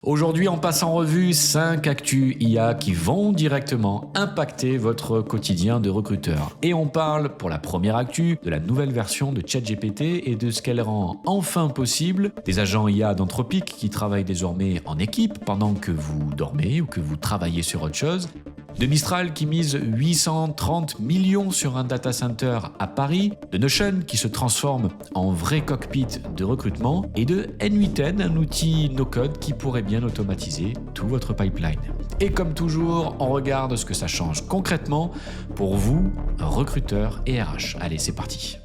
Aujourd'hui, on passe en revue 5 actus IA qui vont directement impacter votre quotidien de recruteur. Et on parle, pour la première actu, de la nouvelle version de ChatGPT et de ce qu'elle rend enfin possible. Des agents IA d'Anthropic qui travaillent désormais en équipe pendant que vous dormez ou que vous travaillez sur autre chose. De Mistral qui mise 830 millions sur un data center à Paris, de Notion qui se transforme en vrai cockpit de recrutement et de N8N, un outil no-code qui pourrait bien automatiser tout votre pipeline. Et comme toujours, on regarde ce que ça change concrètement pour vous, recruteurs et RH. Allez, c'est parti.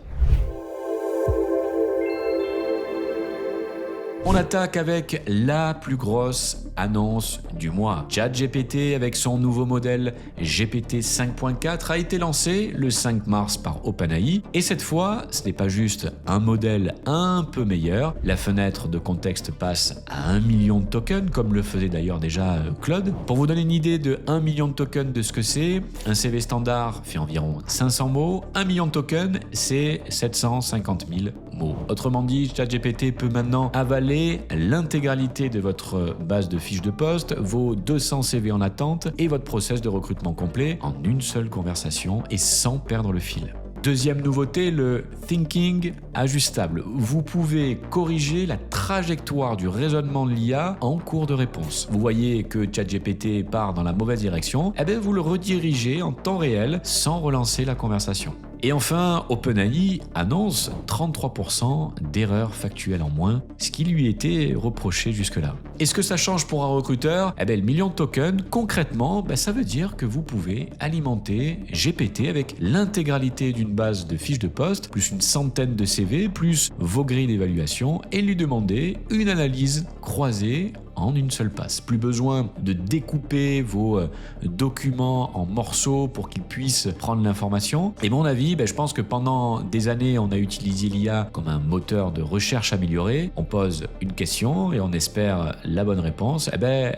On attaque avec la plus grosse annonce du mois. ChatGPT, avec son nouveau modèle GPT 5.4, a été lancé le 5 mars par OpenAI. Et cette fois, ce n'est pas juste un modèle un peu meilleur. La fenêtre de contexte passe à 1 million de tokens, comme le faisait d'ailleurs déjà Claude. Pour vous donner une idée de 1 million de tokens de ce que c'est, un CV standard fait environ 500 mots. 1 million de tokens, c'est 750 000 mots. Autrement dit, ChatGPT peut maintenant avaler l'intégralité de votre base de fiches de poste, vos 200 CV en attente et votre process de recrutement complet en une seule conversation et sans perdre le fil. Deuxième nouveauté, le thinking ajustable. Vous pouvez corriger la trajectoire du raisonnement de l'IA en cours de réponse. Vous voyez que ChatGPT part dans la mauvaise direction, vous le redirigez en temps réel sans relancer la conversation. Et enfin, OpenAI annonce 33% d'erreurs factuelles en moins, ce qui lui était reproché jusque-là. Et ce que ça change pour un recruteur, le million de tokens, concrètement, ça veut dire que vous pouvez alimenter GPT avec l'intégralité d'une base de fiches de poste, plus une centaine de CV, plus vos grilles d'évaluation, et lui demander une analyse croisée en une seule passe. Plus besoin de découper vos documents en morceaux pour qu'ils puissent prendre l'information. Et mon avis, je pense que pendant des années, on a utilisé l'IA comme un moteur de recherche amélioré. On pose une question et on espère la bonne réponse.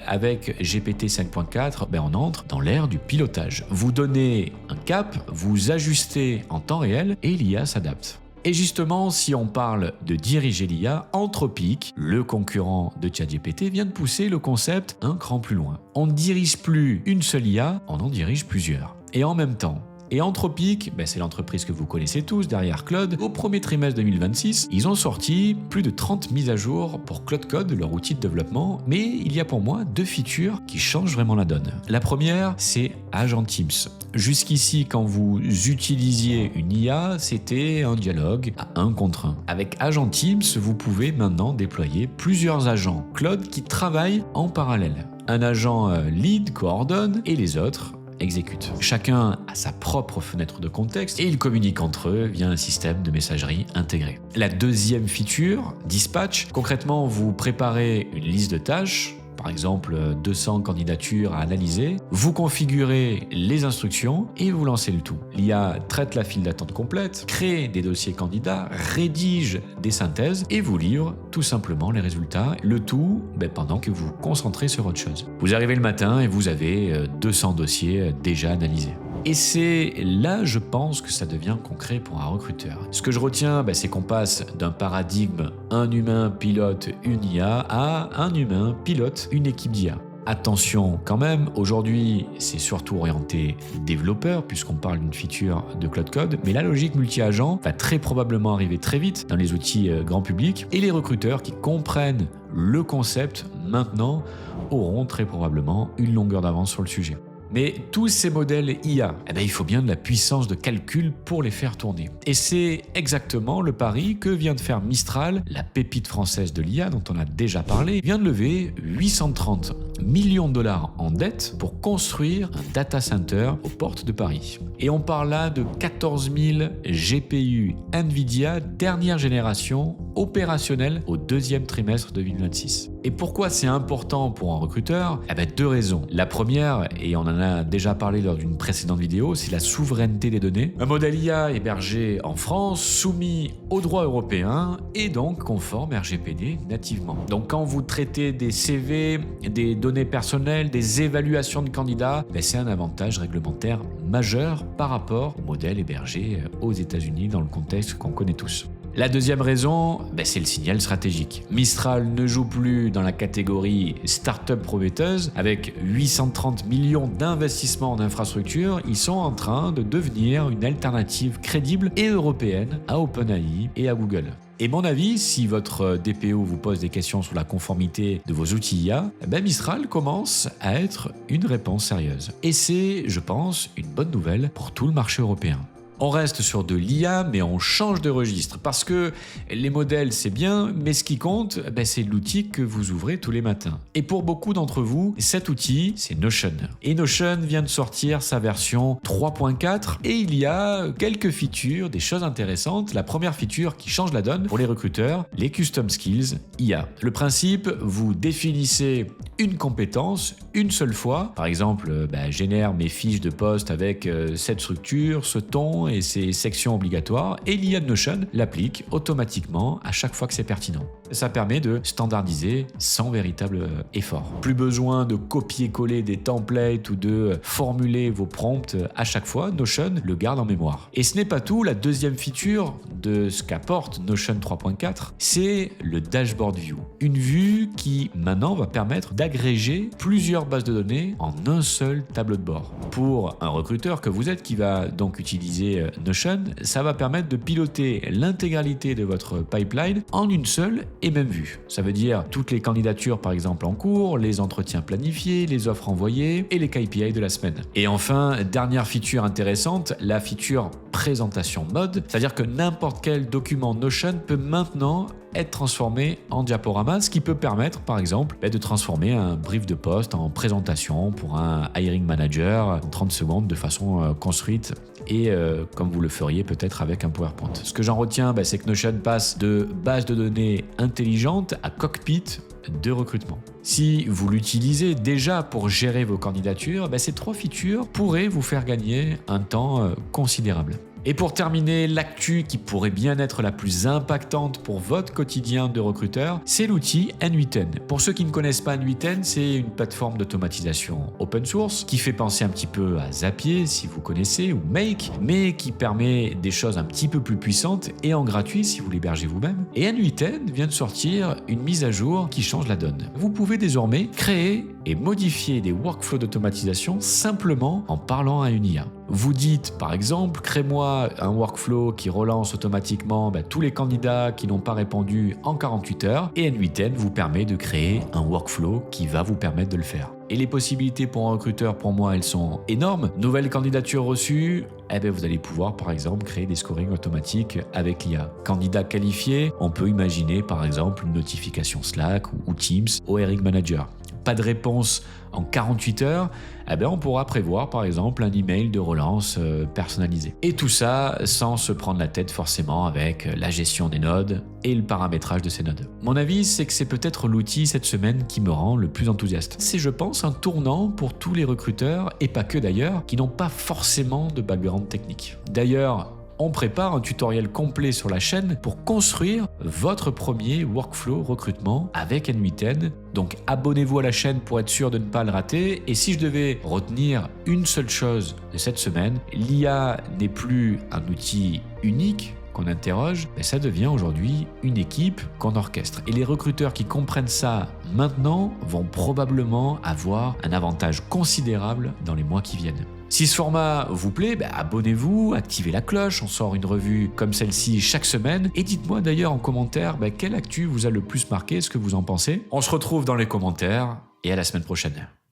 Avec GPT 5.4, on entre dans l'ère du pilotage. Vous donnez un cap, vous ajustez en temps réel et l'IA s'adapte. Et justement, si on parle de diriger l'IA, Anthropic, le concurrent de ChatGPT, vient de pousser le concept un cran plus loin. On ne dirige plus une seule IA, on en dirige plusieurs. Et en même temps. Et Anthropic, c'est l'entreprise que vous connaissez tous derrière Claude. Au premier trimestre 2026, ils ont sorti plus de 30 mises à jour pour Claude Code, leur outil de développement. Mais il y a pour moi 2 features qui changent vraiment la donne. La première, c'est Agent Teams. Jusqu'ici, quand vous utilisiez une IA, c'était un dialogue à 1 contre 1. Avec Agent Teams, vous pouvez maintenant déployer plusieurs agents Claude qui travaillent en parallèle. Un agent lead coordonne et les autres exécute. Chacun a sa propre fenêtre de contexte et ils communiquent entre eux via un système de messagerie intégré. La deuxième feature, Dispatch, concrètement vous préparez une liste de tâches, par exemple 200 candidatures à analyser, vous configurez les instructions et vous lancez le tout. L'IA traite la file d'attente complète, crée des dossiers candidats, rédige des synthèses et vous livre tout simplement les résultats, le tout pendant que vous vous concentrez sur autre chose. Vous arrivez le matin et vous avez 200 dossiers déjà analysés. Et c'est là, je pense, que ça devient concret pour un recruteur. Ce que je retiens, c'est qu'on passe d'un paradigme un humain pilote une IA à un humain pilote une équipe d'IA. Attention quand même, aujourd'hui c'est surtout orienté développeur puisqu'on parle d'une feature de Claude Code, mais la logique multi-agent va très probablement arriver très vite dans les outils grand public et les recruteurs qui comprennent le concept maintenant auront très probablement une longueur d'avance sur le sujet. Mais tous ces modèles IA, il faut bien de la puissance de calcul pour les faire tourner. Et c'est exactement le pari que vient de faire Mistral, la pépite française de l'IA dont on a déjà parlé, vient de lever 830 millions de dollars en dette pour construire un data center aux portes de Paris. Et on parle là de 14 000 GPU NVIDIA dernière génération opérationnels au 2e trimestre 2026. Et pourquoi c'est important pour un recruteur ? 2 raisons. La première, et on en a déjà parlé lors d'une précédente vidéo, c'est la souveraineté des données. Un modèle IA hébergé en France, soumis au droit européen et donc conforme RGPD nativement. Donc quand vous traitez des CV, des données personnelles, des évaluations de candidats, c'est un avantage réglementaire majeur par rapport au modèle hébergé aux États-Unis dans le contexte qu'on connaît tous. La deuxième raison, c'est le signal stratégique. Mistral ne joue plus dans la catégorie start-up prometteuse. Avec 830 millions d'investissements en infrastructure, ils sont en train de devenir une alternative crédible et européenne à OpenAI et à Google. Et mon avis, si votre DPO vous pose des questions sur la conformité de vos outils IA, Mistral commence à être une réponse sérieuse. Et c'est, je pense, une bonne nouvelle pour tout le marché européen. On reste sur de l'IA, mais on change de registre, parce que les modèles, c'est bien, mais ce qui compte, c'est l'outil que vous ouvrez tous les matins. Et pour beaucoup d'entre vous, cet outil, c'est Notion. Et Notion vient de sortir sa version 3.4, et il y a quelques features, des choses intéressantes. La première feature qui change la donne pour les recruteurs, les Custom Skills IA. Le principe, vous définissez une compétence une seule fois. Par exemple, génère mes fiches de poste avec cette structure, ce ton et ces sections obligatoires, et l'IA de Notion l'applique automatiquement à chaque fois que c'est pertinent. Ça permet de standardiser sans véritable effort. Plus besoin de copier-coller des templates ou de formuler vos prompts à chaque fois, Notion le garde en mémoire. Et ce n'est pas tout, la deuxième feature de ce qu'apporte Notion 3.4, c'est le Dashboard View. Une vue qui maintenant va permettre d'agréger plusieurs bases de données en un seul tableau de bord. Pour un recruteur que vous êtes qui va donc utiliser Notion, ça va permettre de piloter l'intégralité de votre pipeline en une seule et même vue. Ça veut dire toutes les candidatures par exemple en cours, les entretiens planifiés, les offres envoyées et les KPI de la semaine. Et enfin, dernière feature intéressante, la feature présentation mode, c'est-à-dire que n'importe quel document Notion peut maintenant être transformé en diaporama, ce qui peut permettre par exemple de transformer un brief de poste en présentation pour un hiring manager en 30 secondes de façon construite et comme vous le feriez peut-être avec un PowerPoint. Ce que j'en retiens, c'est que Notion passe de base de données intelligente à cockpit de recrutement. Si vous l'utilisez déjà pour gérer vos candidatures, ces trois features pourraient vous faire gagner un temps considérable. Et pour terminer, l'actu qui pourrait bien être la plus impactante pour votre quotidien de recruteur, c'est l'outil N8N. Pour ceux qui ne connaissent pas N8N, c'est une plateforme d'automatisation open source qui fait penser un petit peu à Zapier, si vous connaissez, ou Make, mais qui permet des choses un petit peu plus puissantes et en gratuit si vous l'hébergez vous-même. Et N8N vient de sortir une mise à jour qui change la donne. Vous pouvez désormais créer et modifier des workflows d'automatisation simplement en parlant à une IA. Vous dites par exemple, crée-moi un workflow qui relance automatiquement tous les candidats qui n'ont pas répondu en 48 heures et N8N vous permet de créer un workflow qui va vous permettre de le faire. Et les possibilités pour un recruteur, pour moi, elles sont énormes. Nouvelle candidature reçue, vous allez pouvoir par exemple créer des scorings automatiques avec l'IA. Candidat qualifié, on peut imaginer par exemple une notification Slack ou Teams au hiring manager. Pas de réponse en 48 heures, on pourra prévoir par exemple un email de relance personnalisé. Et tout ça sans se prendre la tête forcément avec la gestion des nodes et le paramétrage de ces nodes. Mon avis, c'est que c'est peut-être l'outil cette semaine qui me rend le plus enthousiaste. C'est, je pense, un tournant pour tous les recruteurs, et pas que d'ailleurs, qui n'ont pas forcément de background technique. D'ailleurs, on prépare un tutoriel complet sur la chaîne pour construire votre premier workflow recrutement avec N8N. Donc abonnez-vous à la chaîne pour être sûr de ne pas le rater. Et si je devais retenir une seule chose de cette semaine, l'IA n'est plus un outil unique qu'on interroge, ça devient aujourd'hui une équipe qu'on orchestre. Et les recruteurs qui comprennent ça maintenant vont probablement avoir un avantage considérable dans les mois qui viennent. Si ce format vous plaît, abonnez-vous, activez la cloche, on sort une revue comme celle-ci chaque semaine. Et dites-moi d'ailleurs en commentaire quelle actu vous a le plus marqué, ce que vous en pensez. On se retrouve dans les commentaires et à la semaine prochaine.